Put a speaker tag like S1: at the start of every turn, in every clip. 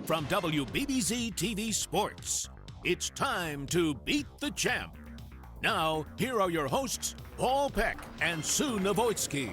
S1: From WBBZ-TV Sports, it's time to beat the champ. Now, here are your hosts, Paul Peck and Sue Novoitsky.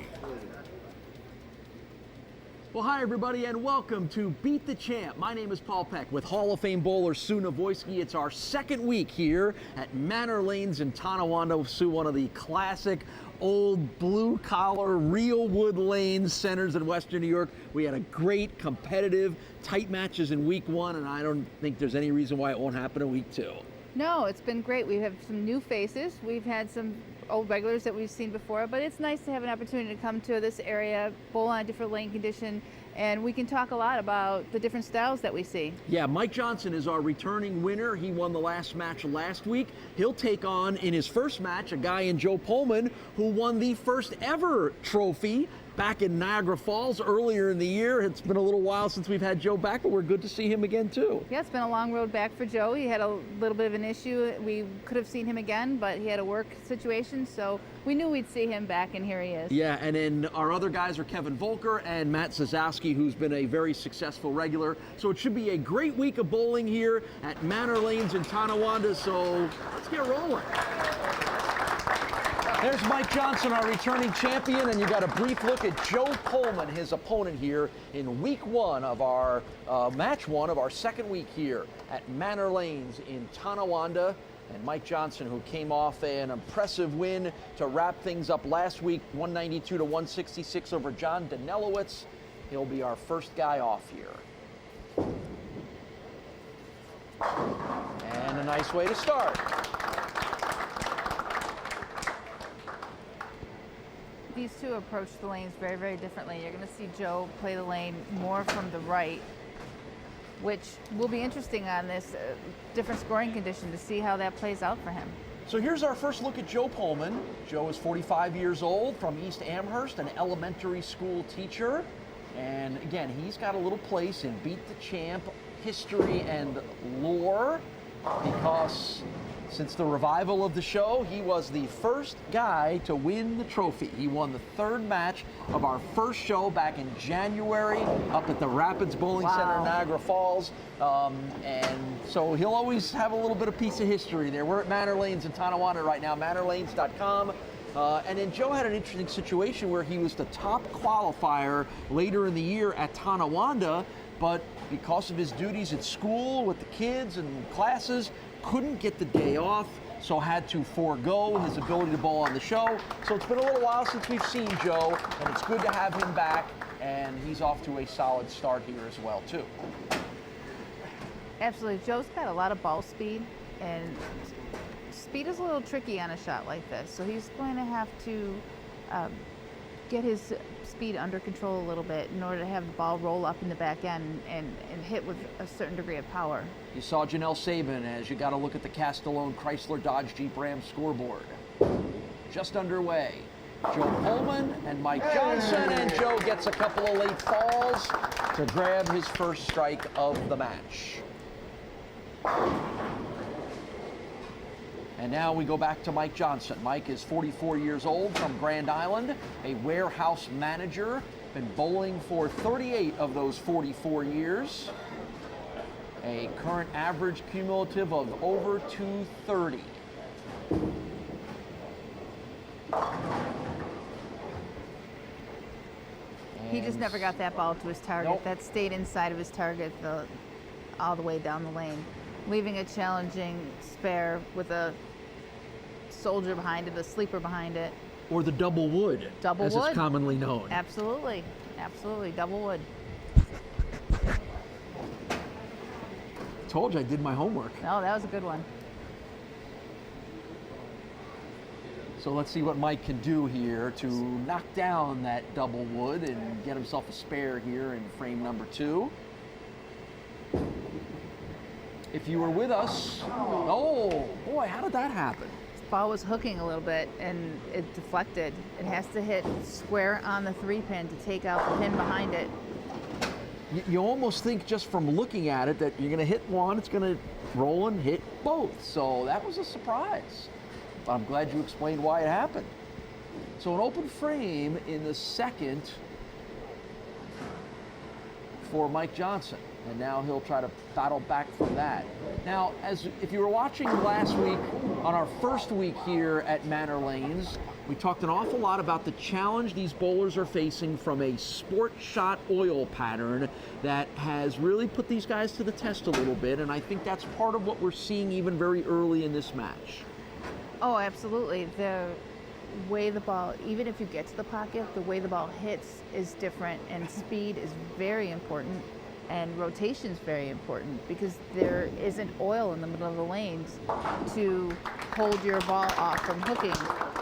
S2: Well, hi, everybody, and welcome to Beat the Champ. My name is Paul Peck with Hall of Fame bowler Sue Novoitsky. It's our second week here at Manor Lanes in Tonawanda. Sue, one of the classic old blue-collar, real wood lanes centers in Western New York. We had a great, competitive, tight matches in week one, and I don't think there's any reason why it won't happen in week two.
S3: No, it's been great. We have some new faces. We've had some old regulars that we've seen before, but it's nice to have an opportunity to come to this area, bowl on a different lane condition, and we can talk a lot about the different styles that we see.
S2: Yeah, Mike Johnson is our returning winner. He won the last match last week. He'll take on, in his first match, a guy in Joe Pullman who won the first ever trophy back in Niagara Falls earlier in the year. It's been a little while since we've had Joe back, but we're good to see him again too.
S3: Yeah, it's been a long road back for Joe. He had a little bit of an issue. We could have seen him again, but he had a work situation, so we knew we'd see him back, and here he is.
S2: Yeah, and then our other guys are Kevin Volker and Matt Zasowski, who's been a very successful regular. So it should be a great week of bowling here at Manor Lanes in Tonawanda, so let's get rolling. There's Mike Johnson, our returning champion, and you got a brief look at Joe Pullman, his opponent here in week one of our match one of our second week here at Manor Lanes in Tonawanda. And Mike Johnson, who came off an impressive win to wrap things up last week, 192 to 166 over John Danelowitz. He'll be our first guy off here. And a nice way to start.
S3: These two approach the lanes very, very differently. You're going to see Joe play the lane more from the right, which will be interesting on this different scoring condition to see how that plays out for him.
S2: So here's our first look at Joe Pullman. Joe is 45 years old, from East Amherst, an elementary school teacher. And again, he's got a little place in Beat the Champ history and lore, because since the revival of the show, he was the first guy to win the trophy. He won the third match of our first show back in January up at the Rapids Bowling Center in Niagara Falls. And so he'll always have a little bit of piece of history there. We're at Manor Lanes in Tonawanda right now, manorlanes.com. And then Joe had an interesting situation where he was the top qualifier later in the year at Tonawanda, but because of his duties at school with the kids and classes, couldn't get the day off, so had to forego his ability to bowl on the show. So it's been a little while since we've seen Joe, and it's good to have him back, and he's off to a solid start here as well, too.
S3: Absolutely. Joe's got a lot of ball speed, and speed is a little tricky on a shot like this, so he's going to have to get his speed under control a little bit in order to have the ball roll up in the back end and hit with a certain degree of power.
S2: You saw Janelle Sabin as you got a look at the Castellone Chrysler Dodge Jeep Ram scoreboard. Just underway. Joe Pullman and Mike Johnson, and Joe gets a couple of late falls to grab his first strike of the match. And now we go back to Mike Johnson. Mike is 44 years old, from Grand Island, a warehouse manager, been bowling for 38 of those 44 years. A current average cumulative of over 230.
S3: He just never got that ball to his target.
S2: Nope.
S3: That stayed inside of his target all the way down the lane, leaving a challenging spare with a soldier behind it, a sleeper behind it.
S2: Or the double wood, as it's commonly known.
S3: Absolutely, absolutely, double wood.
S2: Told you I did my homework.
S3: No, that was a good one.
S2: So let's see what Mike can do here to knock down that double wood and get himself a spare here in frame number 2. If you were with us, oh boy, how did that happen?
S3: The ball was hooking a little bit and it deflected. It has to hit square on the 3-pin to take out the pin behind it.
S2: You almost think just from looking at it that you're going to hit one, it's going to roll and hit both. So that was a surprise. But I'm glad you explained why it happened. So an open frame in the second for Mike Johnson. And now he'll try to battle back from that. Now, if you were watching last week on our first week here at Manor Lanes, we talked an awful lot about the challenge these bowlers are facing from a sport shot oil pattern that has really put these guys to the test a little bit, and I think that's part of what we're seeing even very early in this match.
S3: Oh, absolutely. The way the ball, even if you get to the pocket, the way the ball hits is different, and speed is very important. And rotation is very important because there isn't oil in the middle of the lanes to hold your ball off from hooking.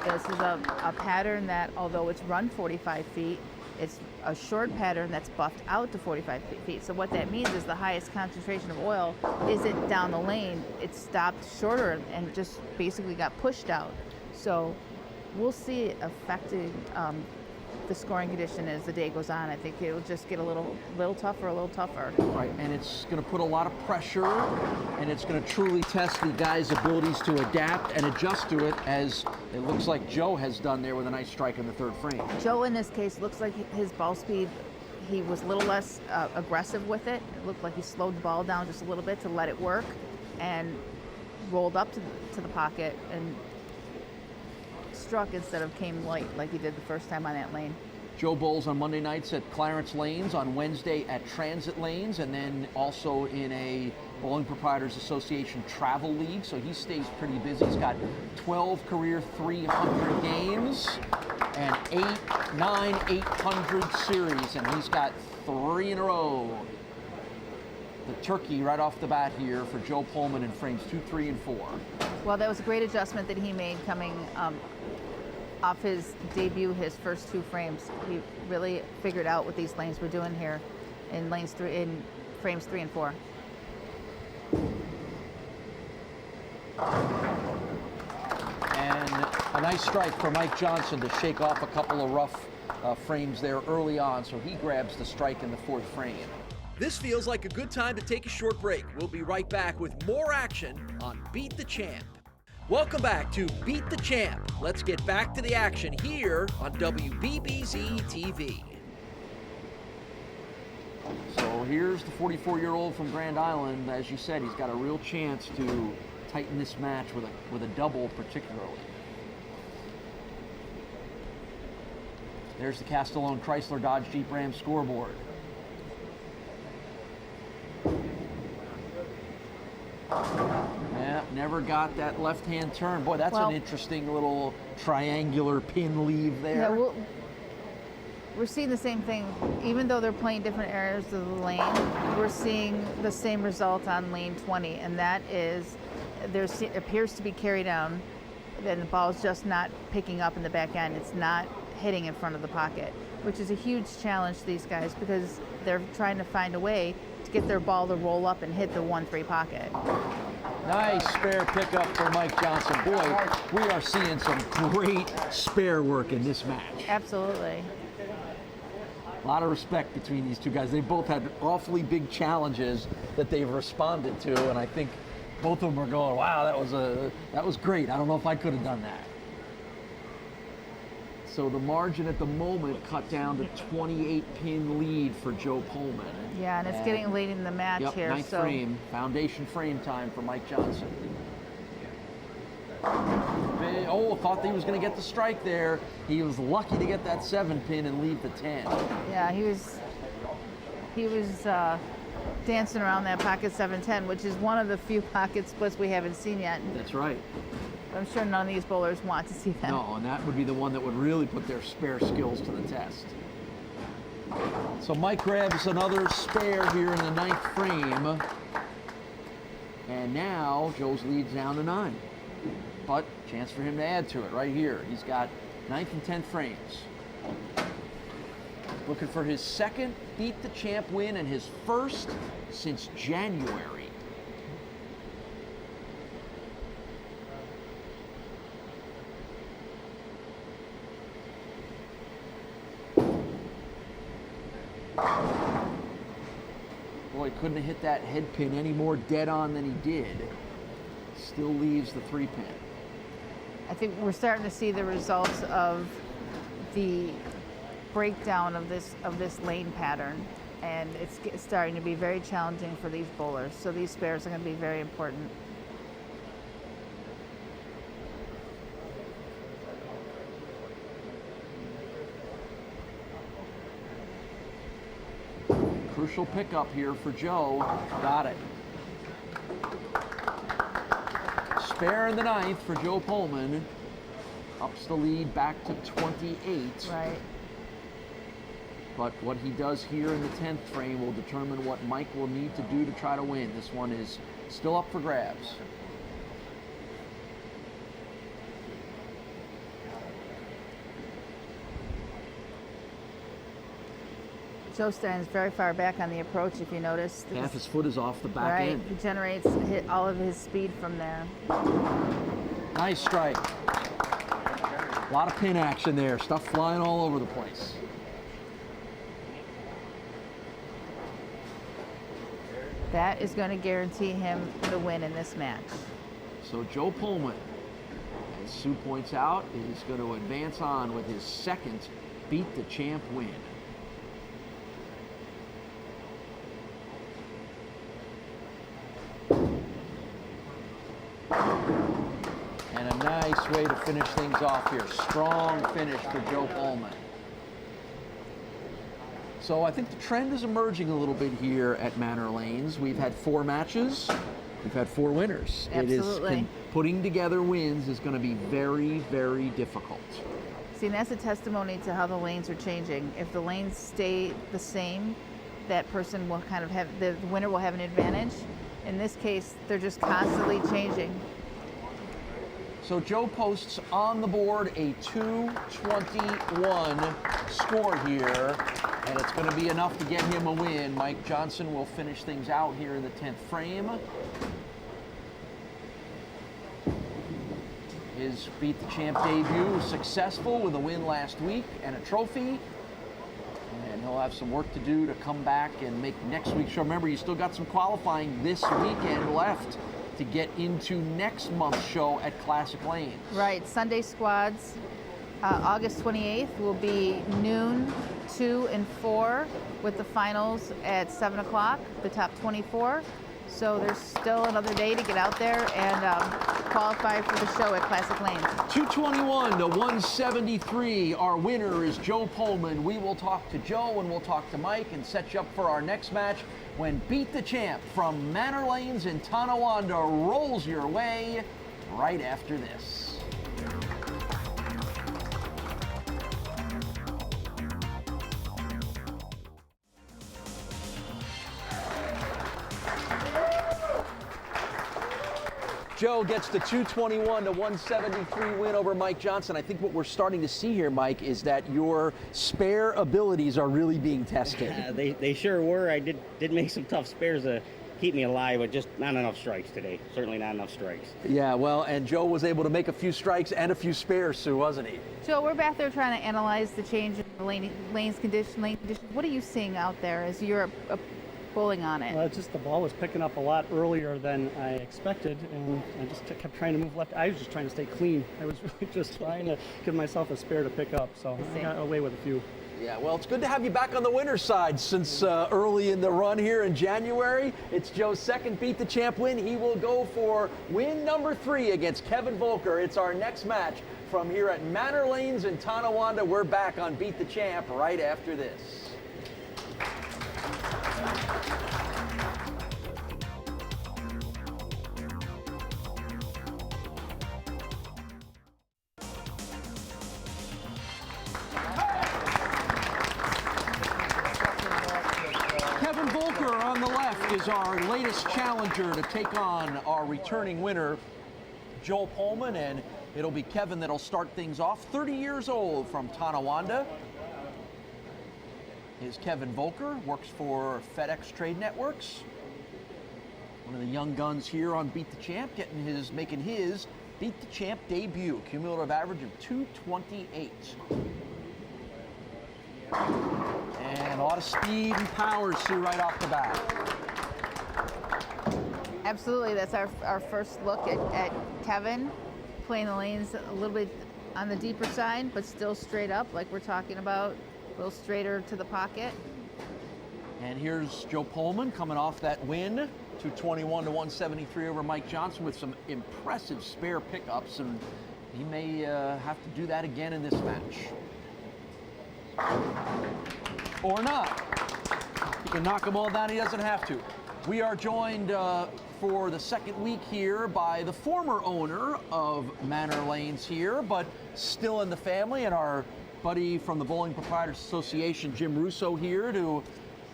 S3: This is a pattern that, although it's run 45 feet, it's a short pattern that's buffed out to 45 feet. So what that means is the highest concentration of oil isn't down the lane. It stopped shorter and just basically got pushed out. So we'll see it affecting the scoring condition as the day goes on. I think it'll just get a little tougher.
S2: Right, and it's going to put a lot of pressure, and it's going to truly test the guys' abilities to adapt and adjust to it, as it looks like Joe has done there with a nice strike in the third frame.
S3: Joe, in this case, looks like his ball speed, he was a little less aggressive with it. It looked like he slowed the ball down just a little bit to let it work, and rolled up to the pocket and struck instead of came light like he did the first time on that lane.
S2: Joe bowls on Monday nights at Clarence Lanes, on Wednesday at Transit Lanes, and then also in a Bowling Proprietors Association travel league, so he stays pretty busy. He's got 12 career 300 games and 800 series, and he's got 3 in a row. The turkey right off the bat here for Joe Pullman in frames 2, 3, and 4.
S3: Well, that was a great adjustment that he made coming off his debut, his first 2 frames. He really figured out what these lanes were doing here in frames 3 and 4.
S2: And a nice strike for Mike Johnson to shake off a couple of rough frames there early on, so he grabs the strike in the 4th frame.
S4: This feels like a good time to take a short break. We'll be right back with more action on Beat the Champ. Welcome back to Beat the Champ. Let's get back to the action here on WBBZ-TV.
S2: So here's the 44-year-old from Grand Island. As you said, he's got a real chance to tighten this match with a double particularly. There's the Castellone Chrysler Dodge Jeep Ram scoreboard. Yeah, never got that left-hand turn. Boy, that's an interesting little triangular pin leave there.
S3: Yeah, we're seeing the same thing. Even though they're playing different areas of the lane, we're seeing the same result on lane 20, and that is there appears to be carry down, and the ball's just not picking up in the back end. It's not hitting in front of the pocket, which is a huge challenge to these guys because they're trying to find a way to get their ball to roll up and hit the 1-3 pocket.
S2: Nice spare pickup for Mike Johnson. Boy, we are seeing some great spare work in this match.
S3: Absolutely.
S2: A lot of respect between these two guys. They both had awfully big challenges that they've responded to, and I think both of them are going, wow, that was great. I don't know if I could have done that. So the margin at the moment cut down to 28-pin lead for Joe Pullman.
S3: Yeah, and it's getting late in the match here.
S2: Ninth frame, foundation frame time for Mike Johnson. Oh, thought he was going to get the strike there. He was lucky to get that 7-pin and leave the 10.
S3: Yeah, he was dancing around that pocket 7-10, which is one of the few pocket splits we haven't seen yet.
S2: That's right.
S3: I'm sure none of these bowlers want to see that.
S2: No, and that would be the one that would really put their spare skills to the test. So Mike grabs another spare here in the 9th frame. And now Joe's lead's down to 9. But chance for him to add to it right here. He's got 9th and 10th frames. Looking for his 2nd Beat the Champ win and his 1st since January. Boy, couldn't have hit that head pin any more dead on than he did. Still leaves the 3-pin.
S3: I think we're starting to see the results of the breakdown of this lane pattern. and it's starting to be very challenging for these bowlers. So these spares are going to be very important.
S2: Crucial pickup here for Joe. Got it. Spare in the ninth for Joe Pullman. Ups the lead back to 28.
S3: Right.
S2: But what he does here in the 10th frame will determine what Mike will need to do to try to win. This one is still up for grabs.
S3: Joe stands very far back on the approach, if you notice.
S2: Half his foot is off the back
S3: right.
S2: end.
S3: He generates all of his speed from there.
S2: Nice strike. A lot of pin action there. Stuff flying all over the place.
S3: That is going to guarantee him the win in this match.
S2: So Joe Pullman, as Sue points out, is going to advance on with his second Beat the Champ win. And a nice way to finish things off here. Strong finish for Joe Pohlman. So I think the trend is emerging a little bit here at Manor Lanes. We've had 4 matches. We've had 4 winners.
S3: Absolutely.
S2: Putting together wins is going to be very, very difficult.
S3: See, and that's a testimony to how the lanes are changing. If the lanes stay the same, that person will kind of have, the winner will have an advantage. In this case, they're just constantly changing.
S2: So Joe posts on the board a 221 score here, and it's going to be enough to get him a win. Mike Johnson will finish things out here in the 10th frame. His Beat the Champ debut was successful with a win last week and a trophy. And he'll have some work to do to come back and make next week's show. Remember, you still got some qualifying this weekend left to get into next month's show at Classic Lanes.
S3: Right, Sunday squads, August 28th will be noon, 2 and 4, with the finals at 7 o'clock, the top 24. So there's still another day to get out there and qualify for the show at Classic Lanes.
S2: 221 to 173. Our winner is Joe Pullman. We will talk to Joe and we'll talk to Mike and set you up for our next match when Beat the Champ from Manor Lanes in Tonawanda rolls your way right after this. Joe gets the 221 to 173 win over Mike Johnson. I think what we're starting to see here, Mike, is that your spare abilities are really being tested.
S5: They sure were. I did make some tough spares to keep me alive, but just not enough strikes today. Certainly not enough strikes.
S2: Yeah, well, and Joe was able to make a few strikes and a few spares, Sue, wasn't he?
S3: Joe, we're back there trying to analyze the change in the lane conditions. What are you seeing out there as you're bowling on it?
S6: It's just the ball was picking up a lot earlier than I expected, and I just kept trying to move left. I was just trying to stay clean. I was really just trying to give myself a spare to pick up, so I got away with a few.
S2: Yeah, well, it's good to have you back on the winner's side since early in the run here in January. It's Joe's second Beat the Champ win. He will go for win number 3 against Kevin Volker. It's our next match from here at Manor Lanes in Tonawanda. We're back on Beat the Champ right after this. Kevin Volker on the left is our latest challenger to take on our returning winner, Joe Pullman, and it'll be Kevin that'll start things off. 30 years old from Tonawanda. Is Kevin Volker, works for FedEx Trade Networks. One of the young guns here on Beat the Champ, making his Beat the Champ debut. Cumulative average of 228. And a lot of speed and power, Sue, right off the bat.
S3: Absolutely, that's our first look at Kevin playing the lanes a little bit on the deeper side, but still straight up like we're talking about. A little straighter to the pocket.
S2: And here's Joe Pullman coming off that win, 221 to 173 over Mike Johnson with some impressive spare pickups, and he may have to do that again in this match. Or not. He can knock them all down, he doesn't have to. We are joined for the second week here by the former owner of Manor Lanes here, but still in the family, and our buddy from the Bowling Proprietors Association, Jim Russo, here to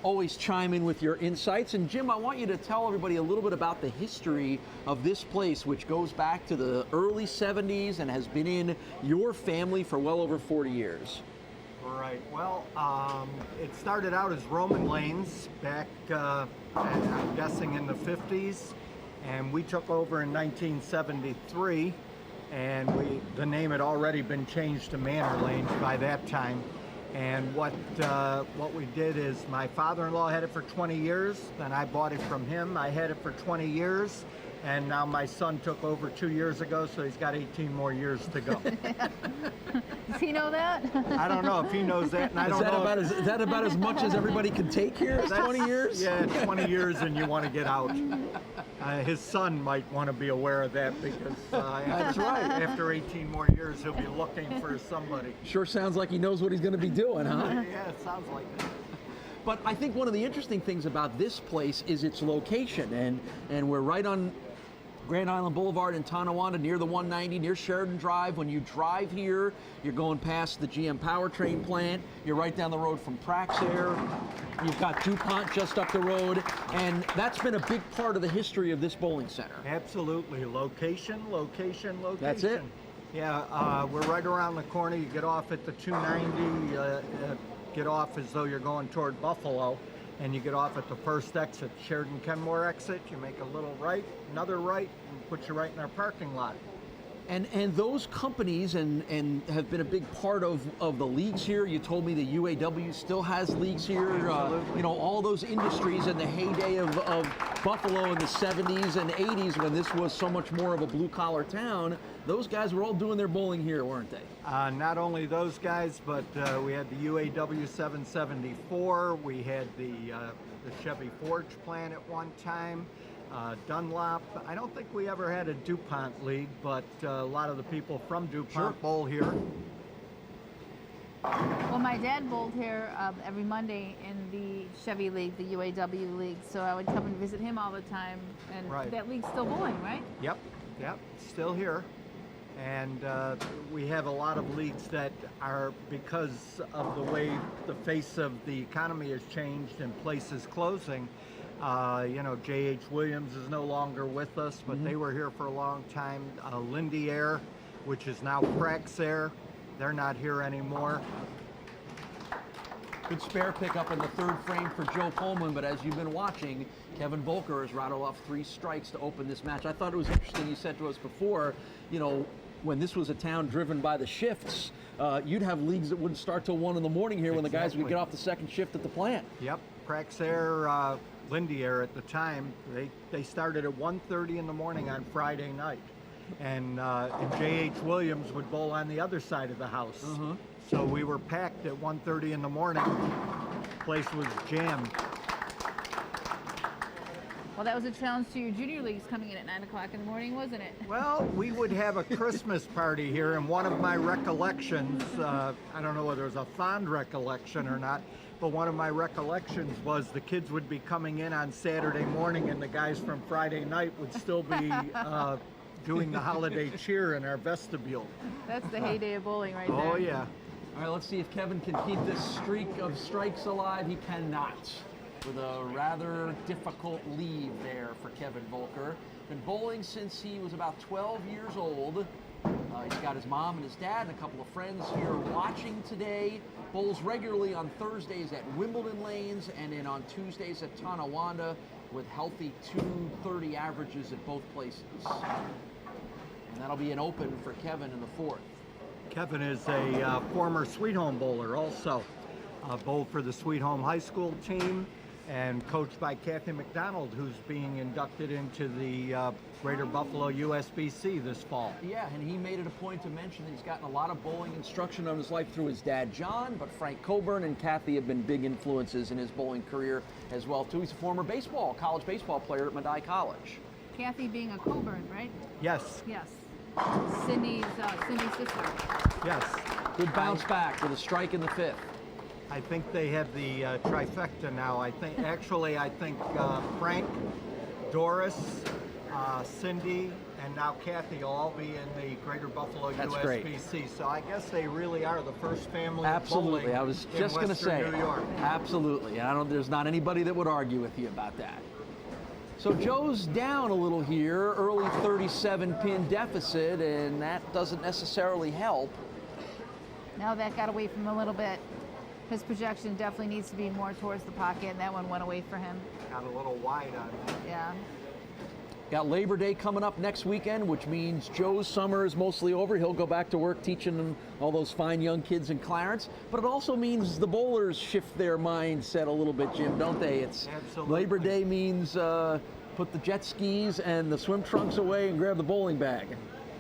S2: always chime in with your insights. And Jim, I want you to tell everybody a little bit about the history of this place, which goes back to the early 70s and has been in your family for well over 40 years.
S7: Right. Well, it started out as Roman Lanes back, I'm guessing, in the 50s, and we took over in 1973, and the name had already been changed to Manor Lanes by that time. And what we did is my father-in-law had it for 20 years, then I bought it from him. I had it for 20 years, and now my son took over 2 years ago, so he's got 18 more years to go.
S3: Does he know that?
S7: I don't know if he knows that, and I don't know.
S2: Is that about as much as everybody can take here? Is 20 years?
S7: Yeah, 20 years and you want to get out. His son might want to be aware of that because
S2: That's right.
S7: After 18 more years, he'll be looking for somebody.
S2: Sure sounds like he knows what he's going to be doing, huh?
S7: Yeah, it sounds like it.
S2: But I think one of the interesting things about this place is its location, and we're right on Grand Island Boulevard in Tonawanda, near the 190, near Sheridan Drive. When you drive here, you're going past the GM powertrain plant. You're right down the road from Praxair. You've got DuPont just up the road, and that's been a big part of the history of this bowling center.
S7: Absolutely. Location, location, location.
S2: That's it.
S7: Yeah, we're right around the corner. You get off at the 290, get off as though you're going toward Buffalo, and you get off at the first exit, Sheridan Kenmore exit. You make a little right, another right, and put you right in our parking lot.
S2: And those companies and have been a big part of the leagues here. You told me the UAW still has leagues here. You know, all those industries in the heyday of Buffalo in the 70s and 80s, when this was so much more of a blue-collar town, those guys were all doing their bowling here, weren't they?
S7: Not only those guys, but we had the UAW 774. We had the Chevy Forge plant at one time. Dunlop. I don't think we ever had a DuPont league, but a lot of the people from DuPont bowl here.
S3: Well, my dad bowled here every Monday in the Chevy League, the UAW League, so I would come and visit him all the time. And that league's still bowling, right?
S7: Yep, still here. And we have a lot of leagues that are, because of the way the face of the economy has changed and places closing. You know, J.H. Williams is no longer with us, but they were here for a long time. Lindy Air, which is now Praxair, they're not here anymore.
S2: Good spare pickup in the third frame for Joe Pullman, but as you've been watching, Kevin Volker has rattled off 3 strikes to open this match. I thought it was interesting, you said to us before, you know, when this was a town driven by the shifts, you'd have leagues that wouldn't start till 1 in the morning here when the guys would get off the second shift at the plant.
S7: Yep, Praxair, Lindy Air at the time, they started at 1:30 in the morning on Friday night. And J.H. Williams would bowl on the other side of the house. So we were packed at 1:30 in the morning. The place was jammed.
S3: Well, that was a challenge to your junior leagues coming in at 9 o'clock in the morning, wasn't it?
S7: Well, we would have a Christmas party here, and one of my recollections, I don't know whether it was a fond recollection or not, but one of my recollections was the kids would be coming in on Saturday morning and the guys from Friday night would still be doing the holiday cheer in our vestibule.
S3: That's the heyday of bowling right there.
S7: Oh, yeah.
S2: All right, let's see if Kevin can keep this streak of strikes alive. He cannot, with a rather difficult lead there for Kevin Volker. Been bowling since he was about 12 years old. He's got his mom and his dad and a couple of friends here watching today. Bowls regularly on Thursdays at Wimbledon Lanes and then on Tuesdays at Tonawanda with healthy 230 averages at both places. And that'll be an open for Kevin in the 4th.
S7: Kevin is a former Sweet Home bowler also. Bowled for the Sweet Home High School team. and coached by Kathy McDonald, who's being inducted into the Greater Buffalo USBC this fall.
S2: Yeah, and he made it a point to mention that he's gotten a lot of bowling instruction on his life through his dad, John, but Frank Coburn and Kathy have been big influences in his bowling career as well, too. He's a former college baseball player at Medaille College.
S3: Kathy being a Coburn, right?
S7: Yes.
S3: Yes. Cindy's sister.
S7: Yes.
S2: Good bounce back with a strike in the 5th.
S7: I think they have the trifecta now. I think Frank, Doris, Cindy, and now Kathy will all be in the Greater Buffalo
S2: That's
S7: USBC.
S2: Great.
S7: So I guess they really are the first family
S2: Absolutely.
S7: of
S2: I was
S7: bowling
S2: just
S7: in
S2: going to
S7: Western
S2: say
S7: New York.
S2: Absolutely. There's not anybody that would argue with you about that. So Joe's down a little here, early 37-pin deficit, and that doesn't necessarily help.
S3: Now that got away from him a little bit. His projection definitely needs to be more towards the pocket, and that one went away for him.
S7: Got a little wide on that.
S3: Yeah.
S2: Got Labor Day coming up next weekend, which means Joe's summer is mostly over. He'll go back to work teaching them all those fine young kids in Clarence. But it also means the bowlers shift their mindset a little bit, Jim, don't they? It's
S7: Absolutely.
S2: Labor Day means put the jet skis and the swim trunks away and grab the bowling bag.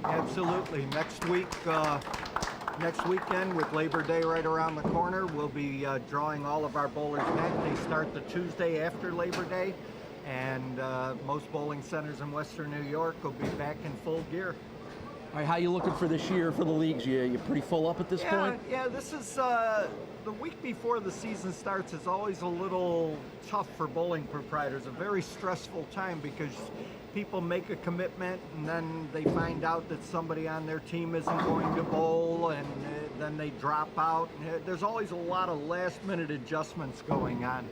S7: Absolutely. Next weekend, with Labor Day right around the corner, we'll be drawing all of our bowlers back. They start the Tuesday after Labor Day, and most bowling centers in Western New York will be back in full gear.
S2: All right, how you looking for this year for the leagues? You pretty full up at this point?
S7: Yeah, this is the week before the season starts is always a little tough for bowling proprietors, a very stressful time because people make a commitment and then they find out that somebody on their team isn't going to bowl and then they drop out. There's always a lot of last-minute adjustments going on.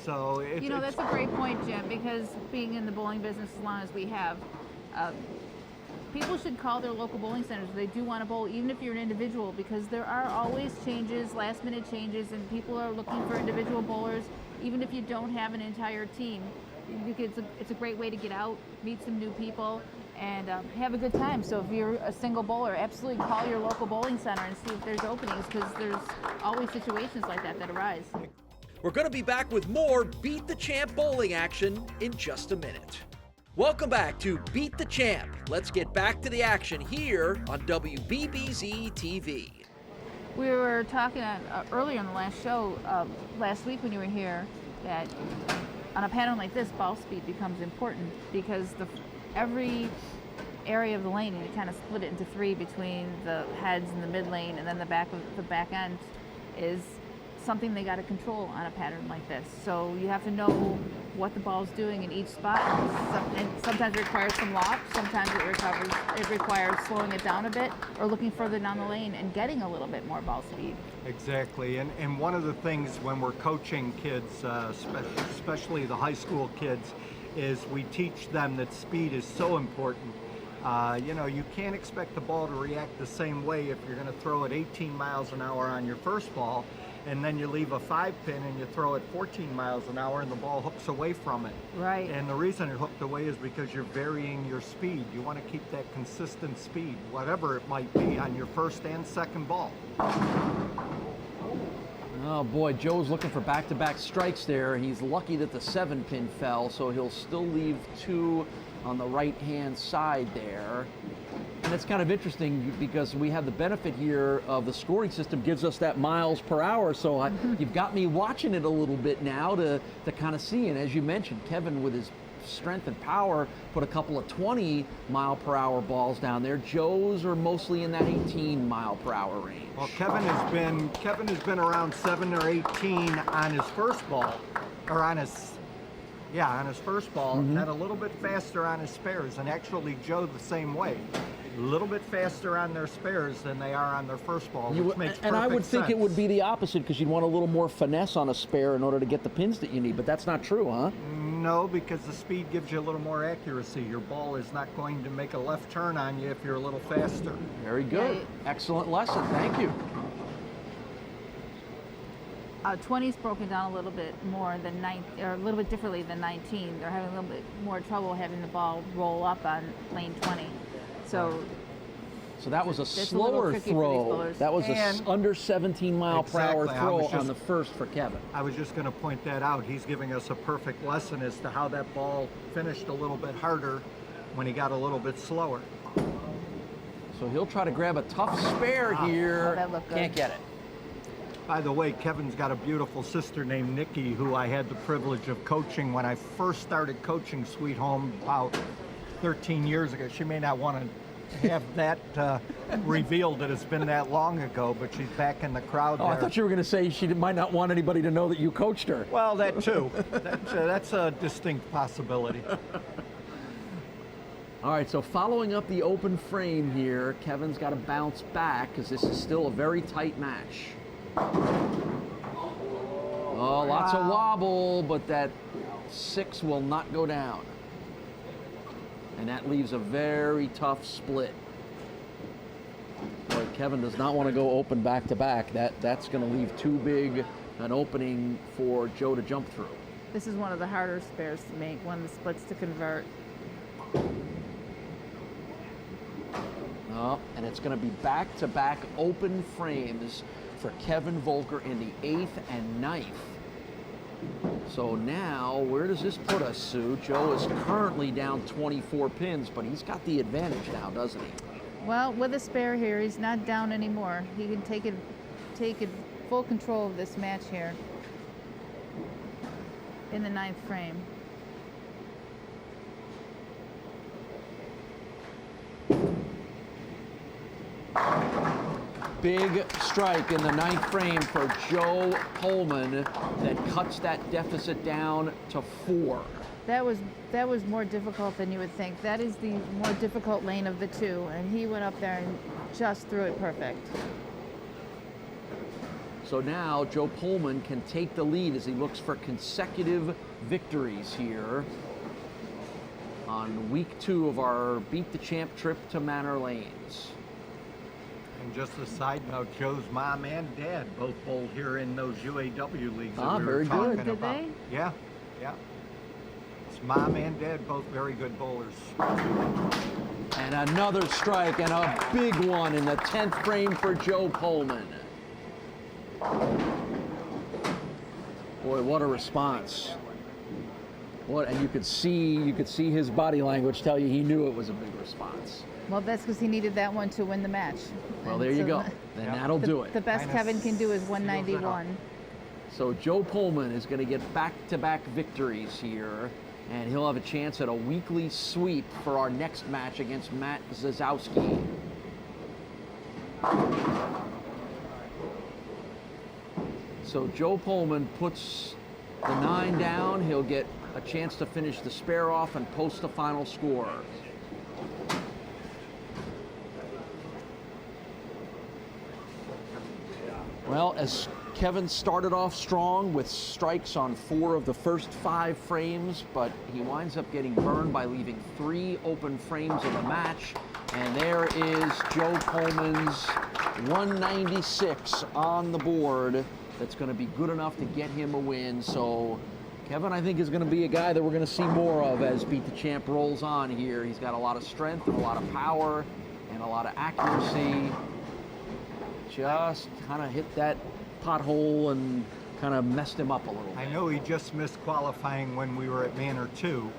S7: So
S3: that's a great point, Jim, because being in the bowling business as long as we have, people should call their local bowling centers if they do want to bowl, even if you're an individual, because there are always changes, last-minute changes, and people are looking for individual bowlers, even if you don't have an entire team. It's a great way to get out, meet some new people, and have a good time. So if you're a single bowler, absolutely call your local bowling center and see if there's openings, because there's always situations like that arise.
S4: We're going to be back with more Beat the Champ bowling action in just a minute. Welcome back to Beat the Champ. Let's get back to the action here on WBBZ-TV.
S3: We were talking earlier in the last show, last week when you were here, that on a pattern like this, ball speed becomes important because every area of the lane, you kind of split it into 3 between the heads and the mid lane, and then the back end is something they got to control on a pattern like this. So you have to know what the ball's doing in each spot. And sometimes it requires some loft, sometimes it requires slowing it down a bit or looking further down the lane and getting a little bit more ball speed.
S7: Exactly, and one of the things when we're coaching kids, especially the high school kids, is we teach them that speed is so important. You can't expect the ball to react the same way if you're going to throw it 18 miles an hour on your first ball, and then you leave a 5-pin and you throw it 14 miles an hour and the ball hooks away from it.
S3: Right.
S7: And the reason it hooked away is because you're varying your speed. You want to keep that consistent speed, whatever it might be, on your first and second ball.
S2: Oh boy, Joe's looking for back-to-back strikes there. He's lucky that the 7-pin fell, so he'll still leave 2 on the right-hand side there. And it's kind of interesting because we have the benefit here of the scoring system gives us that miles per hour, so you've got me watching it a little bit now to kind of see. And as you mentioned, Kevin with his strength and power put a couple of 20-mile-per-hour balls down there. Joe's are mostly in that 18-mile-per-hour range.
S7: Well, Kevin has been around 7 or 18 on his first ball, or on his first ball, and then a little bit faster on his spares. And actually, Joe the same way. A little bit faster on their spares than they are on their first ball, which makes perfect
S2: sense. And I would think it would be the opposite because you'd want a little more finesse on a spare in order to get the pins that you need, but that's not true, huh?
S7: No, because the speed gives you a little more accuracy. Your ball is not going to make a left turn on you if you're a little faster.
S2: Very good. Excellent lesson. Thank you.
S3: 20's broken down a little bit more than 19, or a little bit differently than 19. They're having a little bit more trouble having the ball roll up on lane 20. So
S2: So that was a
S3: That's a
S2: slower
S3: little tricky for these
S2: throw.
S3: bowlers.
S2: That was
S7: And-
S2: under 17 mile per hour
S7: Exactly. I
S2: throw
S7: was
S2: on
S7: just-
S2: the first for Kevin.
S7: I was just going to point that out. He's giving us a perfect lesson as to how that ball finished a little bit harder when he got a little bit slower.
S2: So he'll try to grab a tough spare here.
S3: Oh, that looked good.
S2: Can't get it.
S7: By the way, Kevin's got a beautiful sister named Nikki, who I had the privilege of coaching when I first started coaching Sweet Home about 13 years ago. She may not want to have that revealed that it's been that long ago, but she's back in the crowd
S2: Oh, I
S7: there.
S2: thought you were going to say she might not want anybody to know that you coached her.
S7: Well, that too. That's a distinct possibility.
S2: All right, so following up the open frame here, Kevin's got to bounce back because this is still a very tight match. Oh, lots of wobble, but that 6 will not go down. And that leaves a very tough split. Boy, Kevin does not want to go open back to back. That's going to leave too big an opening for Joe to jump through.
S3: This is one of the harder spares to make, one of the splits to convert.
S2: Oh, and it's going to be back-to-back open frames for Kevin Volker in the 8th and 9th. So now, where does this put us, Sue? Joe is currently down 24 pins, but he's got the advantage now, doesn't he?
S3: Well, with a spare here, he's not down anymore. He can take full control of this match here in the 9th frame.
S2: Big strike in the 9th frame for Joe Pullman that cuts that deficit down to 4.
S3: That was more difficult than you would think. That is the more difficult lane of the two, and he went up there and just threw it perfect.
S2: So now Joe Pullman can take the lead as he looks for consecutive victories here on week 2 of our Beat the Champ trip to Manor Lanes.
S7: And just a side note, Joe's mom and dad both bowled here in those UAW leagues that we were
S2: Very
S7: talking
S2: good.
S3: Did
S7: about.
S3: they?
S7: Yeah, yeah. It's mom and dad, both very good bowlers.
S2: And another strike and a big one in the 10th frame for Joe Pullman. Boy, what a response. And you could see his body language tell you he knew it was a big response.
S3: Well, that's because he needed that one to win the match.
S2: Well,
S3: And
S2: there you
S3: so
S2: go. Then that'll do it.
S3: The best
S7: Kinda
S3: Kevin can do is
S7: seals it up.
S3: 191.
S2: So Joe Pullman is going to get back-to-back victories here, and he'll have a chance at a weekly sweep for our next match against Matt Zasowski. So Joe Pullman puts the 9 down. He'll get a chance to finish the spare off and post the final score. Well, as Kevin started off strong with strikes on 4 of the first 5 frames, but he winds up getting burned by leaving 3 open frames of the match. And there is Joe Pullman's 196 on the board. That's going to be good enough to get him a win. So Kevin, I think, is going to be a guy that we're going to see more of as Beat the Champ rolls on here. He's got a lot of strength and a lot of power and a lot of accuracy. Just kind of hit that pothole and kind of messed him up a little bit.
S7: I know he just missed qualifying when we were at Manor 2,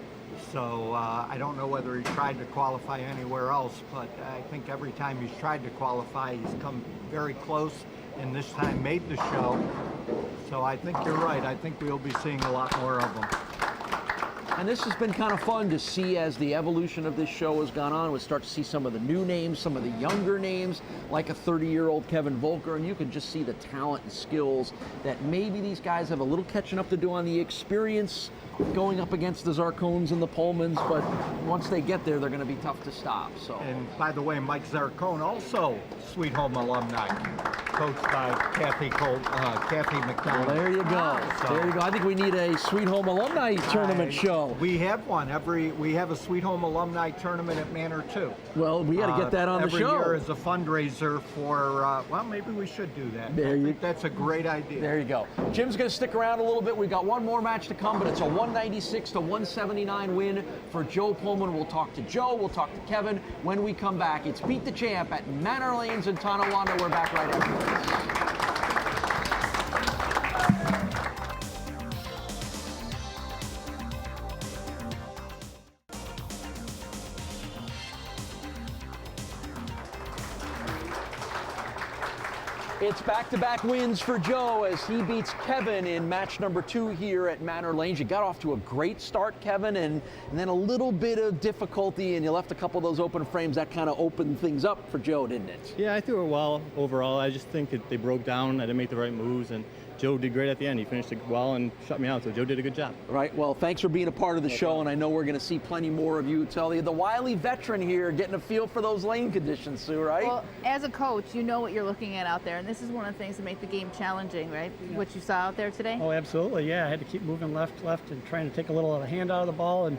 S7: so I don't know whether he tried to qualify anywhere else, but I think every time he's tried to qualify, he's come very close, and this time made the show. So I think you're right. I think we'll be seeing a lot more of them.
S2: And this has been kind of fun to see as the evolution of this show has gone on. We start to see some of the new names, some of the younger names, like a 30-year-old Kevin Volker, and you can just see the talent and skills that maybe these guys have a little catching up to do on the experience going up against the Zarcones and the Pullmans, but once they get there, they're going to be tough to stop. So.
S7: And by the way, Mike Zarcone, also Sweet Home alumni, coached by Kathy McDonald.
S2: Well, there you go.
S7: So-
S2: There you go. I think we need a Sweet Home alumni tournament show. go.
S7: We have one we have a Sweet Home Alumni Tournament at Manor too.
S2: Well, we got to get that on the show.
S7: Every year as a fundraiser for, well, maybe we should do that. I think that's a great idea.
S2: There you go. Jim's going to stick around a little bit. We've got one more match to come, but it's a 196 to 179 win for Joe Pullman. We'll talk to Joe. We'll talk to Kevin when we come back. It's Beat the Champ at Manor Lanes in Tonawanda. We're back right after this. It's back-to-back wins for Joe as he beats Kevin in match number 2 here at Manor Lanes. You got off to a great start, Kevin, and then a little bit of difficulty, and you left a couple of those open frames. That kind of opened things up for Joe, didn't it?
S8: Yeah, I threw it well overall. I just think they broke down. I didn't make the right moves, and Joe did great at the end. He finished it well and shut me out, so Joe did a good job.
S2: Right. Well, thanks for being a part of the show, and I know we're going to see plenty more of you. Tell you, the wily veteran here, getting a feel for those lane conditions, Sue, right?
S3: Well, as a coach, you know what you're looking at out there, and this is one of the things that make the game challenging, right? Yeah. What you saw out there today?
S6: Oh, absolutely, yeah. I had to keep moving left, and trying to take a little of the hand out of the ball and,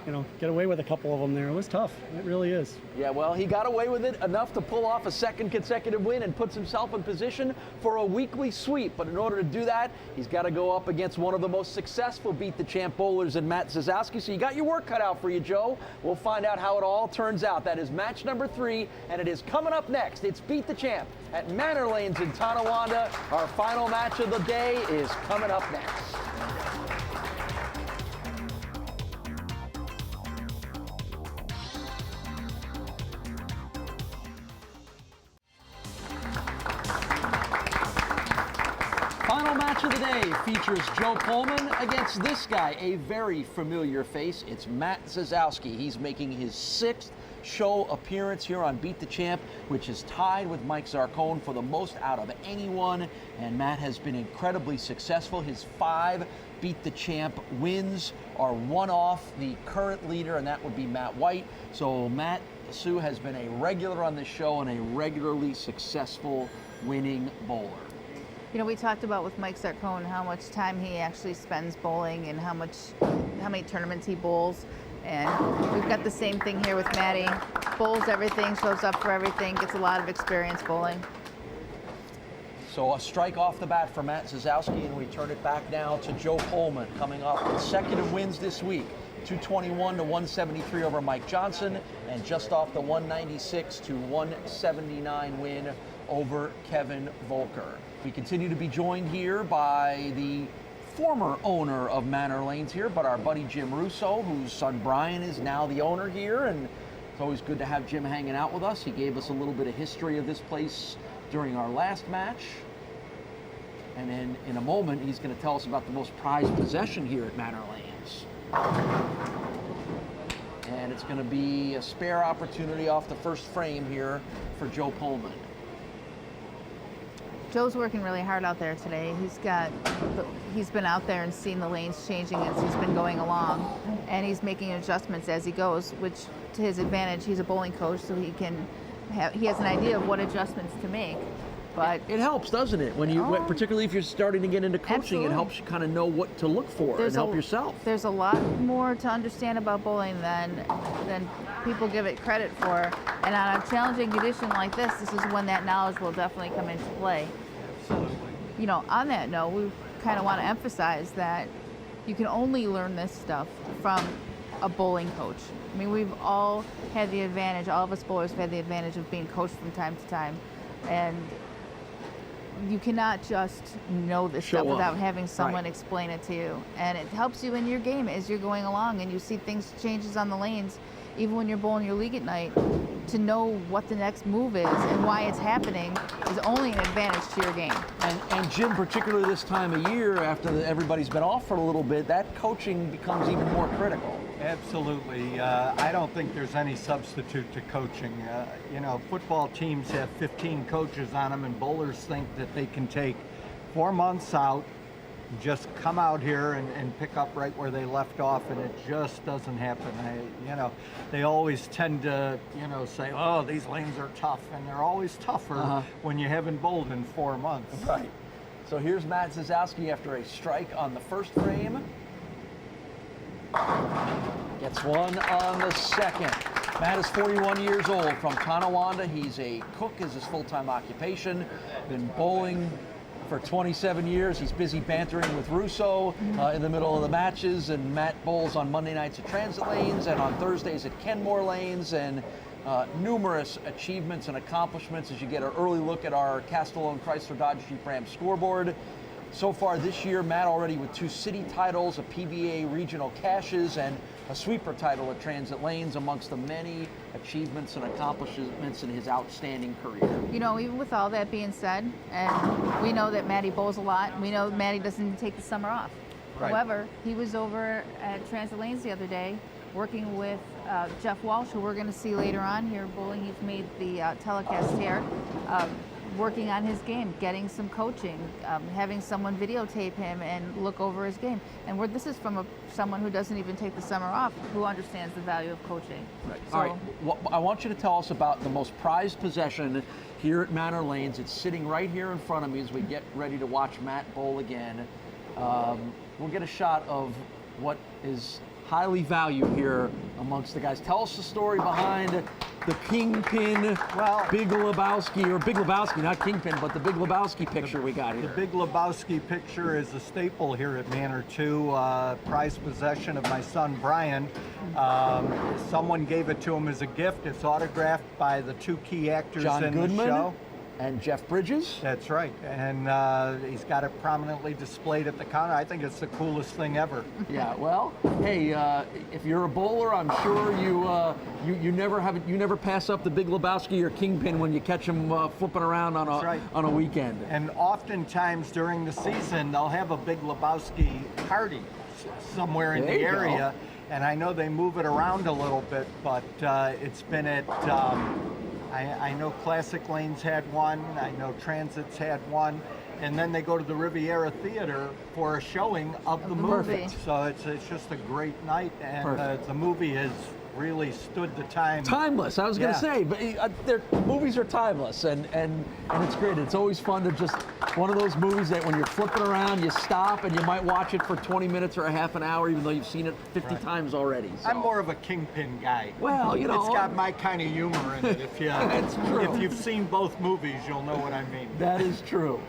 S6: you know, get away with a couple of them there. It was tough. It really is.
S2: Yeah, well, he got away with it enough to pull off a second consecutive win and puts himself in position for a weekly sweep. But in order to do that, he's got to go up against one of the most successful Beat the Champ bowlers in Matt Zasowski. So you got your work cut out for you, Joe. We'll find out how it all turns out. That is match number 3, and it is coming up next. It's Beat the Champ at Manor Lanes in Tonawanda. Our final match of the day is coming up next. Final match of the day features Joe Pullman against this guy, a very familiar face. It's Matt Zasowski. He's making his 6th show appearance here on Beat the Champ, which is tied with Mike Zarcone for the most out of anyone. And Matt has been incredibly successful. His 5 Beat the Champ wins are one off the current leader, and that would be Matt White. So Matt, Sue, has been a regular on this show and a regularly successful winning bowler.
S3: You know, we talked about with Mike Zarcone how much time he actually spends bowling and how many tournaments he bowls. And we've got the same thing here with Matty. Bowls everything, shows up for everything, gets a lot of experience bowling.
S2: So a strike off the bat for Matt Zasowski, and we turn it back now to Joe Pullman, coming off consecutive wins this week. 221 to 173 over Mike Johnson, and just off the 196 to 179 win over Kevin Volker. We continue to be joined here by the former owner of Manor Lanes here, but our buddy Jim Russo, whose son Brian is now the owner here, and it's always good to have Jim hanging out with us. He gave us a little bit of history of this place during our last match, and then in a moment he's going to tell us about the most prized possession here at Manor Lanes. And it's going to be a spare opportunity off the first frame here for Joe Pullman.
S3: Joe's working really hard out there today. He's been out there and seen the lanes changing as he's been going along, and he's making adjustments as he goes, which to his advantage. He's a bowling coach, so he has an idea of what adjustments to make. But
S2: it helps, doesn't it? When you, particularly if you're starting to get into coaching, absolutely. It helps you kind of know what to look for and help yourself.
S3: There's a lot more to understand about bowling than people give it credit for. And on a challenging condition like this is when that knowledge will definitely come into play.
S7: Absolutely.
S3: You know, on that note, we kind of want to emphasize that you can only learn this stuff from a bowling coach. I mean, we've all had the advantage, all of us bowlers have had the advantage of being coached from time to time. And you cannot just know this stuff without having someone explain it to you. And it helps you in your game as you're going along and you see things changes on the lanes, even when you're bowling your league at night. To know what the next move is and why it's happening is only an advantage to your game.
S2: And Jim, particularly this time of year, after everybody's been off for a little bit, that coaching becomes even more critical.
S7: Absolutely. I don't think there's any substitute to coaching. You know, football teams have 15 coaches on them, and bowlers think that they can take 4 months out, just come out here and pick up right where they left off, and it just doesn't happen. You know, they always tend to, you know, say, oh, these lanes are tough, and they're always tougher when you haven't bowled in 4 months.
S2: Right. So here's Matt Zasowski after a strike on the first frame. Gets one on the second. Matt is 41 years old, from Tonawanda. He's a cook, is his full-time occupation. Been bowling for 27 years. He's busy bantering with Russo in the middle of the matches, and Matt bowls on Monday nights at Transit Lanes and on Thursdays at Kenmore Lanes, and numerous achievements and accomplishments as you get an early look at our Castellone Chrysler Dodge Jeep Ram scoreboard. So far this year, Matt already with 2 city titles, a PBA regional caches, and a sweeper title at Transit Lanes, amongst the many achievements and accomplishments in his outstanding career.
S3: You know, even with all that being said, and we know that Matty bowls a lot, we know Matty doesn't even take the summer off.
S2: Right.
S3: However, he was over at Transit Lanes the other day working with Jeff Walsh, who we're going to see later on here bowling. He's made the telecast here, working on his game, getting some coaching, having someone videotape him and look over his game. And this is from someone who doesn't even take the summer off, who understands the value of coaching.
S2: Right.
S3: So,
S2: All right, well, I want you to tell us about the most prized possession here at Manor Lanes. It's sitting right here in front of me as we get ready to watch Matt bowl again. We'll get a shot of what is highly valued here amongst the guys. Tell us the story behind the Kingpin, Big Lebowski, or Big Lebowski, not Kingpin, but the Big Lebowski picture we got here.
S7: The Big Lebowski picture is a staple here at Manor 2, prized possession of my son Brian. Someone gave it to him as a gift. It's autographed by the 2 key actors
S2: John
S7: in
S2: Goodman
S7: the show.
S2: And Jeff Bridges.
S7: That's right, and he's got it prominently displayed at the counter. I think it's the coolest thing ever.
S2: Yeah, well, hey, if you're a bowler, I'm sure you never pass up the Big Lebowski or Kingpin when you catch them flipping around on a weekend.
S7: And oftentimes during the season, they'll have a Big Lebowski party somewhere in the area. And I know they move it around a little bit, but it's been at, I know Classic Lanes had one, I know Transit's had one, and then they go to the Riviera Theater for a showing of the movie. So it's just a great night, and the movie has really stood the time.
S2: Timeless, I was going to say, but movies are timeless, and it's great. It's always fun to just, one of those movies that when you're flipping around, you stop and you might watch it for 20 minutes or a half an hour, even though you've seen it 50 times already. So.
S7: I'm more of a Kingpin guy.
S2: Well, you know.
S7: It's got my kind of humor in it.
S2: That's true.
S7: If you've seen both movies, you'll know what I mean.
S2: That is true.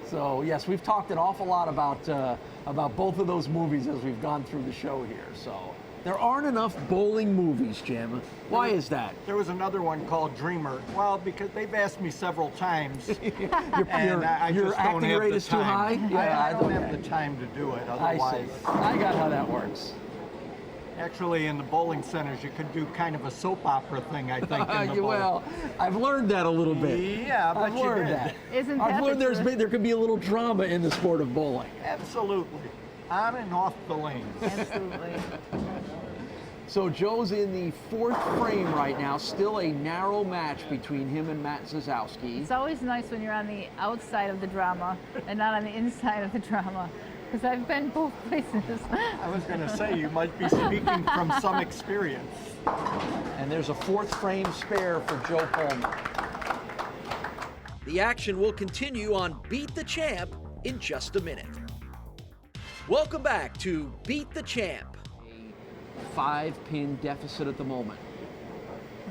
S2: So yes, we've talked an awful lot about both of those movies as we've gone through the show here. So there aren't enough bowling movies, Jim. Why is that?
S7: There was another one called Dreamer. Well, because they've asked me several times.
S2: Your acting rate is too high?
S7: Yeah, I don't have the time to do it. Otherwise,
S2: I got how that works.
S7: Actually, in the bowling centers, you could do kind of a soap opera thing, I think, in the bowl.
S2: Well, I've learned that a little bit.
S7: Yeah, but
S2: I've learned that.
S3: Isn't
S2: I've learned there could be a little drama in the sport of bowling.
S7: Absolutely. On and off the lanes.
S3: Absolutely.
S2: So Joe's in the 4th frame right now, still a narrow match between him and Matt Zasowski.
S3: It's always nice when you're on the outside of the drama and not on the inside of the drama, because I've been both places.
S7: I was going to say, you might be speaking from some experience.
S2: And there's a 4th frame spare for Joe Pullman.
S4: The action will continue on Beat the Champ in just a minute. Welcome back to Beat the Champ.
S2: 5-pin deficit at the moment.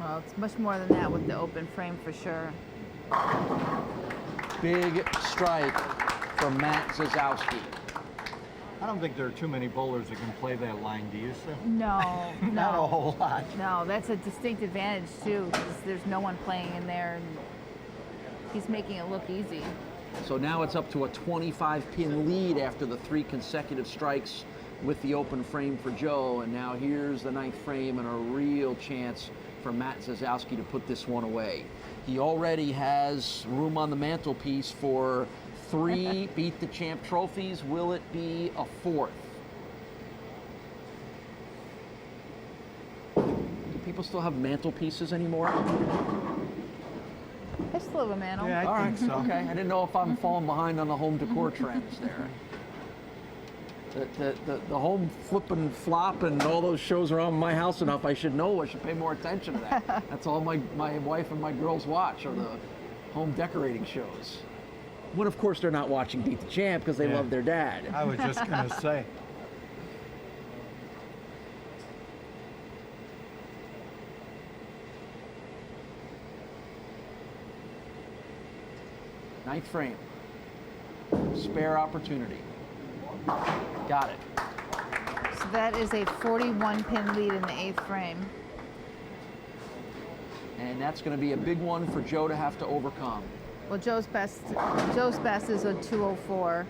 S3: Well, it's much more than that with the open frame for sure.
S2: Big strike from Matt Zasowski.
S7: I don't think there are too many bowlers that can play that line, do you, sir?
S3: No, no.
S7: Not a whole lot.
S3: No, that's a distinct advantage too, because there's no one playing in there, and he's making it look easy.
S2: So now it's up to a 25-pin lead after the 3 consecutive strikes with the open frame for Joe, and now here's the 9th frame and a real chance for Matt Zasowski to put this one away. He already has room on the mantelpiece for 3 Beat the Champ trophies. Will it be a 4th? Do people still have mantelpieces anymore?
S3: I still have a mantle.
S7: Yeah, I think so.
S2: Okay, I didn't know if I'm falling behind on the home decor trends there. The home flip and flop and all those shows around my house enough, I should know. I should pay more attention to that. That's all my wife and my girls watch, are the home decorating shows. When, of course, they're not watching Beat the Champ because they love their dad.
S7: I was just going to say.
S2: Ninth frame. Spare opportunity. Got it.
S3: So that is a 41-pin lead in the 8th frame.
S2: And that's going to be a big one for Joe to have to overcome.
S3: Well, Joe's best is a 204,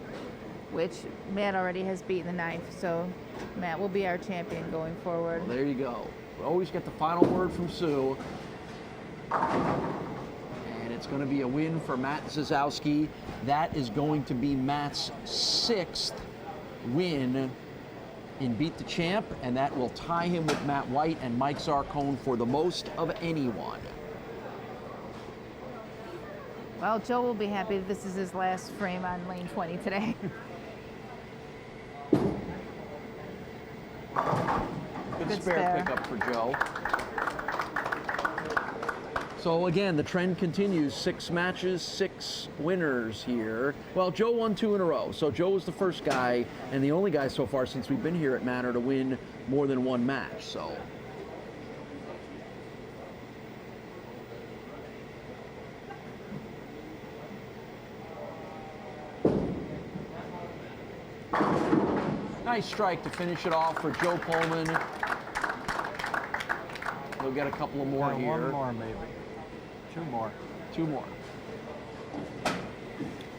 S3: which Matt already has beaten the 9th. So Matt will be our champion going forward.
S2: Well, there you go. We always get the final word from Sue. And it's going to be a win for Matt Zasowski. That is going to be Matt's 6th win in Beat the Champ, and that will tie him with Matt White and Mike Zarcone for the most of anyone.
S3: Well, Joe will be happy that this is his last frame on lane 20 today.
S2: Good spare pickup for Joe. So again, the trend continues. 6 matches, 6 winners here. Well, Joe won 2 in a row. So Joe was the first guy and the only guy so far since we've been here at Manor to win more than 1 match. So nice strike to finish it off for Joe Pullman. He'll get a couple of more here.
S7: One more, maybe. 2 more.
S2: 2 more.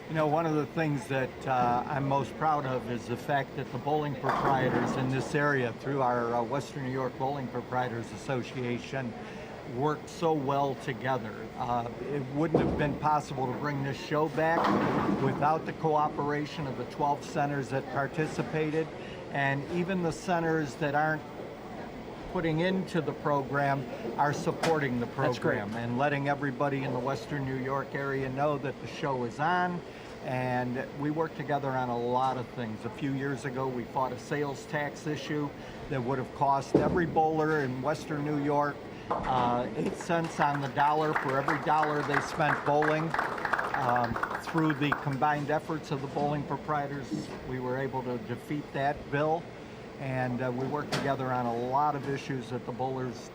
S7: You know, one of the things that I'm most proud of is the fact that the bowling proprietors in this area, through our Western New York Bowling Proprietors Association, worked so well together. It wouldn't have been possible to bring this show back without the cooperation of the 12 centers that participated, and even the centers that aren't putting into the program are supporting the program and letting everybody in the Western New York area know that the show is on. And we worked together on a lot of things. A few years ago, we fought a sales tax issue that would have cost every bowler in Western New York 8 cents on the dollar for every dollar they spent bowling. Through the combined efforts of the bowling proprietors, we were able to defeat that bill. And we worked together on a lot of issues that the bowlers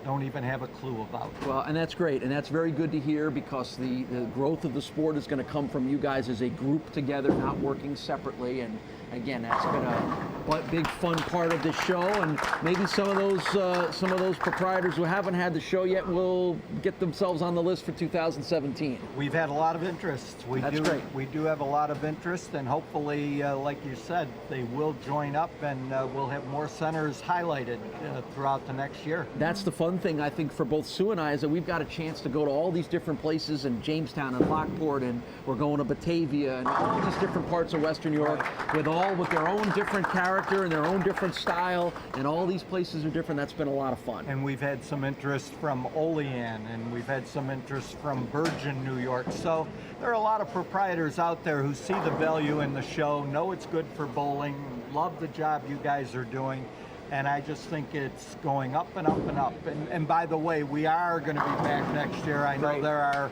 S7: don't even have a clue about.
S2: Well, and that's great, and that's very good to hear, because the growth of the sport is going to come from you guys as a group together, not working separately. And again, that's been a big fun part of this show, and maybe some of those proprietors who haven't had the show yet will get themselves on the list for 2017.
S7: We've had a lot of interest.
S2: That's great.
S7: We do have a lot of interest, and hopefully, like you said, they will join up, and we'll have more centers highlighted throughout the next year.
S2: That's the fun thing, I think, for both Sue and I, is that we've got a chance to go to all these different places in Jamestown and Lockport, and we're going to Batavia and all these different parts of Western New York with their own different character and their own different style, and all these places are different. That's been a lot of fun.
S7: And we've had some interest from Olean, and we've had some interest from Bergen, New York. So there are a lot of proprietors out there who see the value in the show, know it's good for bowling, love the job you guys are doing. And I just think it's going up and up and up. And by the way, we are going to be back next year. I know there are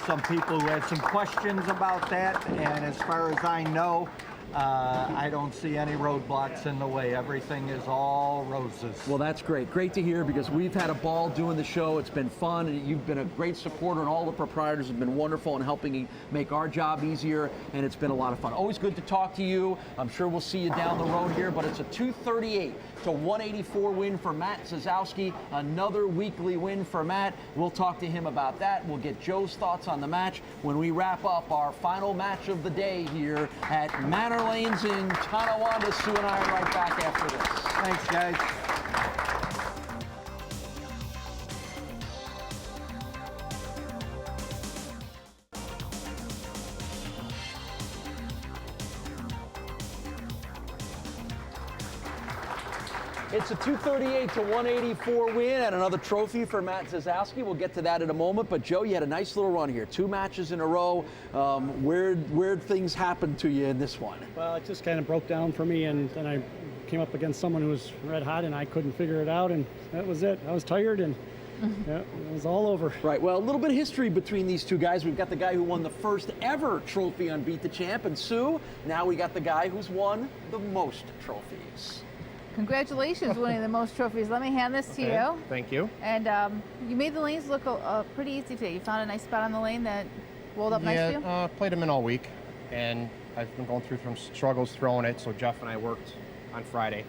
S7: some people who had some questions about that. And as far as I know, I don't see any roadblocks in the way. Everything is all roses.
S2: Well, that's great. Great to hear, because we've had a ball doing the show. It's been fun, and you've been a great supporter, and all the proprietors have been wonderful in helping make our job easier, and it's been a lot of fun. Always good to talk to you. I'm sure we'll see you down the road here, but it's a 238 to 184 win for Matt Zasowski. Another weekly win for Matt. We'll talk to him about that. We'll get Joe's thoughts on the match when we wrap up our final match of the day here at Manor Lanes in Tonawanda. Sue and I are right back after this.
S7: Thanks, guys.
S2: It's a 238 to 184 win and another trophy for Matt Zasowski. We'll get to that in a moment. But Joe, you had a nice little run here. 2 matches in a row. Weird things happened to you in this one.
S6: Well, it just kind of broke down for me, and then I came up against someone who was red hot, and I couldn't figure it out, and that was it. I was tired, and yeah, it was all over.
S2: Right. Well, a little bit of history between these two guys. We've got the guy who won the first ever trophy on Beat the Champ, and Sue. Now we got the guy who's won the most trophies.
S3: Congratulations winning the most trophies. Let me hand this to you.
S8: Thank you.
S3: And you made the lanes look pretty easy today. You found a nice spot on the lane that rolled up nice for you?
S9: Played them in all week, and I've been going through some struggles throwing it, so Jeff and I worked on Friday,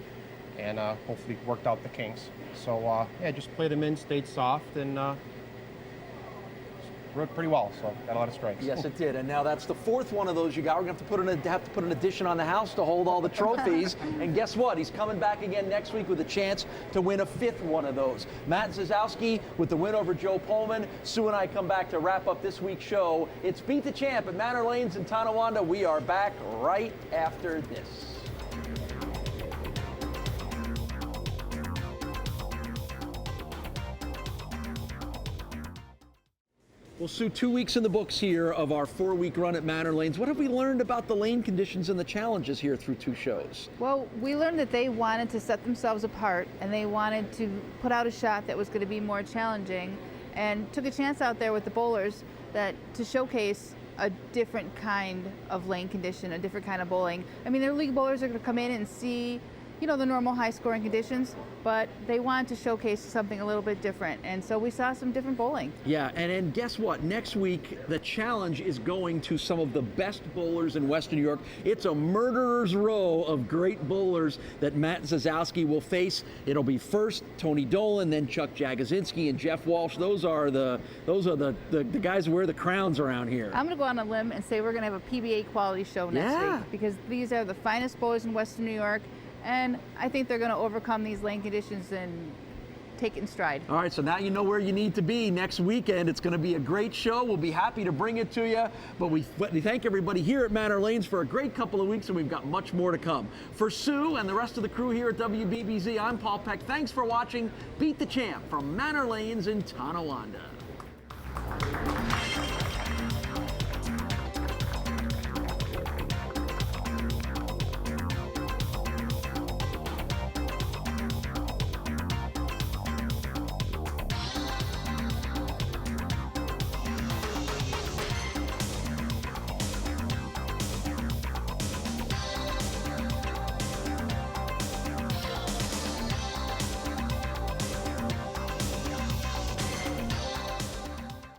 S9: and hopefully worked out the kinks. So yeah, just played them in, stayed soft, and worked pretty well, so got a lot of strikes.
S2: Yes, it did. And now that's the fourth one of those you got. We're going to have to put an addition on the house to hold all the trophies. And guess what? He's coming back again next week with a chance to win a fifth one of those. Matt Zasowski with the win over Joe Pullman. Sue and I come back to wrap up this week's show. It's Beat the Champ at Manor Lanes in Tonawanda. We are back right after this. Well, Sue, 2 weeks in the books here of our 4-week run at Manor Lanes. What have we learned about the lane conditions and the challenges here through 2 shows?
S3: Well, we learned that they wanted to set themselves apart, and they wanted to put out a shot that was going to be more challenging, and took a chance out there with the bowlers to showcase a different kind of lane condition, a different kind of bowling. I mean, their league bowlers are going to come in and see, you know, the normal high-scoring conditions, but they wanted to showcase something a little bit different, and so we saw some different bowling.
S2: Yeah, and guess what? Next week, the challenge is going to some of the best bowlers in Western New York. It's a murderer's row of great bowlers that Matt Zasowski will face. It'll be first Tony Dolan, then Chuck Jagosinski and Jeff Walsh. Those are the guys who wear the crowns around here.
S3: I'm going to go on a limb and say we're going to have a PBA quality show next week, because these are the finest bowlers in Western New York. And I think they're going to overcome these lane conditions and take it in stride.
S2: All right, so now you know where you need to be next weekend. It's going to be a great show. We'll be happy to bring it to you. But we thank everybody here at Manor Lanes for a great couple of weeks, and we've got much more to come. For Sue and the rest of the crew here at WBBZ, I'm Paul Peck. Thanks for watching Beat the Champ from Manor Lanes in Tonawanda.